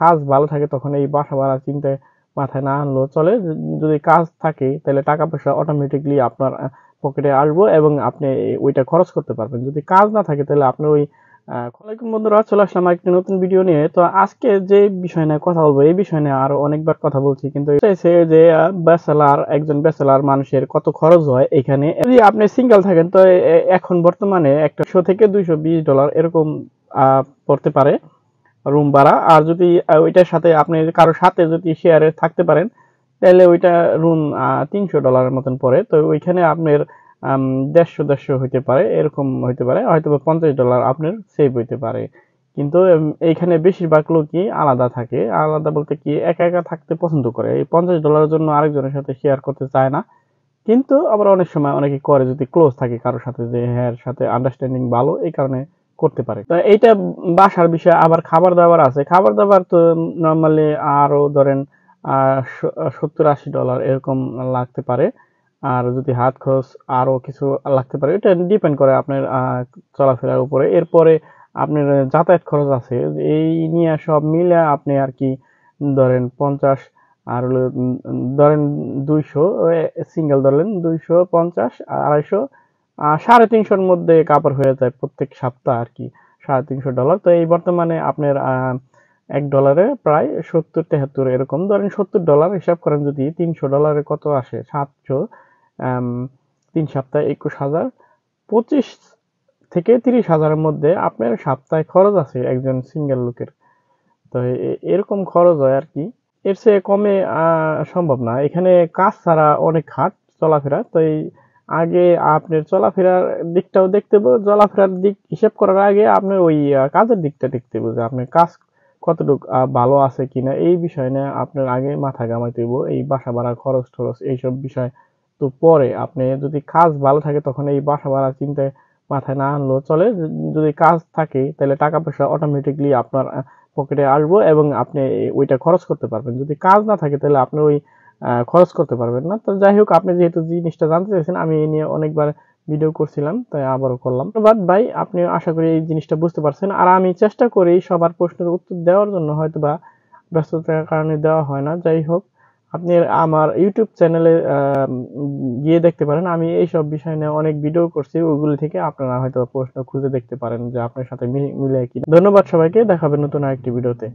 কাজ ভালো থাকে তখন এই বাসা ভাড়া চিন্তা মাথায় না আনলেও চলে। যদি কাজ থাকে তাহলে টাকা পয়সা অটোমেটিকলি আপনার পকেটে আসবো এবং আপনি ওইটা খরচ করতে পারবেন। যদি কাজ না থাকে তাহলে আপনি ওই ওয়ালাইকুম বন্ধুরা, চলে আসলাম একটি নতুন ভিডিও নিয়ে। তো আজকে যে বিষয় নিয়ে কথা বলবো, এই বিষয় নিয়ে আরো অনেকবার কথা বলছি, কিন্তু চাইছে যে একজন ব্যাচেলার মানুষের কত খরচ হয় এখানে। যদি আপনি সিঙ্গেল থাকেন তো এখন বর্তমানে একটা 100 থেকে $220 এরকম পড়তে পারে রুম ভাড়া। আর যদি ওইটার সাথে আপনি কারোর সাথে যদি শেয়ারে থাকতে পারেন তাহলে ওইটা রুম $300 মতন পড়ে। তো ওইখানে আপনার 150 হইতে পারে, এরকম হইতে পারে, হয়তো $50 আপনার সেভ হইতে পারে। কিন্তু এইখানে বেশিরভাগ লোকই আলাদা থাকে। আলাদা বলতে কি, একা একা থাকতে পছন্দ করে। এই $50 জন্য আরেকজনের সাথে শেয়ার করতে চায় না। কিন্তু আবার অনেক সময় অনেকে করে, যদি ক্লোজ থাকে কারোর সাথে, যে হ্যাঁ এর সাথে আন্ডারস্ট্যান্ডিং ভালো, এই কারণে করতে পারে। তো এইটা বাসার বিষয়। আবার খাবার দাবার আছে। খাবার দাবার তো নর্মালি আরো ধরেন $70-80 এরকম লাগতে পারে। আর যদি হাত খরচ আরো কিছু লাগতে পারে, এটা ডিপেন্ড করে আপনার চলাফেরার উপরে। এরপরে আপনার যাতায়াত খরচ আছে, এই নিয়ে সব মিলে আপনি আর কি ধরেন 50, আর হলো ধরেন 200, সিঙ্গেল ধরলেন 250, 250, 350-র মধ্যে কাপড় হয়ে যায় প্রত্যেক সপ্তাহ আর কি। $350। তো এই বর্তমানে আপনার $1 প্রায় 70-73 এরকম ধরেন। $70 হিসাব করেন, যদি $300 কত আসে, 700, 3 সপ্তাহে 21,000, 25 থেকে 30,000-এর মধ্যে আপনার সপ্তাহে খরচ আছে একজন সিঙ্গেল লোকের। তো এরকম খরচ হয় আর কি। এর চেয়ে কমে সম্ভব না। এখানে কাজ ছাড়া অনেক হাট চলাফেরা। তো এই আগে আপনার চলাফেরার দিকটাও দেখতে হবে। চলাফেরার দিক হিসাব করার আগে আপনার ওই কাজের দিকটা দেখতে হবে, যে আপনার কাজ কতটুকু ভালো আছে কিনা, এই বিষয় নিয়ে আপনার আগে মাথা ঘামাইতে হবে। এই বাসা ভাড়া খরচ টরচ এইসব বিষয় তো পরে। আপনি যদি কাজ ভালো থাকে তখন এই বাসা ভাড়া চিন্তায় মাথায় না আনলেও চলে। যদি কাজ থাকে তাহলে টাকা পয়সা অটোমেটিকলি আপনার পকেটে আসবো এবং আপনি ওইটা খরচ করতে পারবেন। যদি কাজ না থাকে তাহলে আপনি ওই খরচ করতে পারবেন না। তো যাই হোক, আপনি যেহেতু জিনিসটা জানতে চাইছেন, আমি এই নিয়ে অনেকবার ভিডিও করছিলাম, তাই আবারও করলাম। ধন্যবাদ ভাই, আপনি আশা করি এই জিনিসটা বুঝতে পারছেন। আর আমি চেষ্টা করি সবার প্রশ্নের উত্তর দেওয়ার জন্য, হয়তো বা ব্যস্ততার কারণে দেওয়া হয় না। যাই হোক, আপনি আমার ইউটিউব চ্যানেলে গিয়ে দেখতে পারেন, আমি এইসব বিষয় নিয়ে অনেক ভিডিও করছি। ওগুলি থেকে আপনারা হয়তো প্রশ্ন খুঁজে দেখতে পারেন যে আপনার সাথে মিলে কিনা। ধন্যবাদ সবাইকে, দেখা হবে নতুন আরেকটি ভিডিওতে।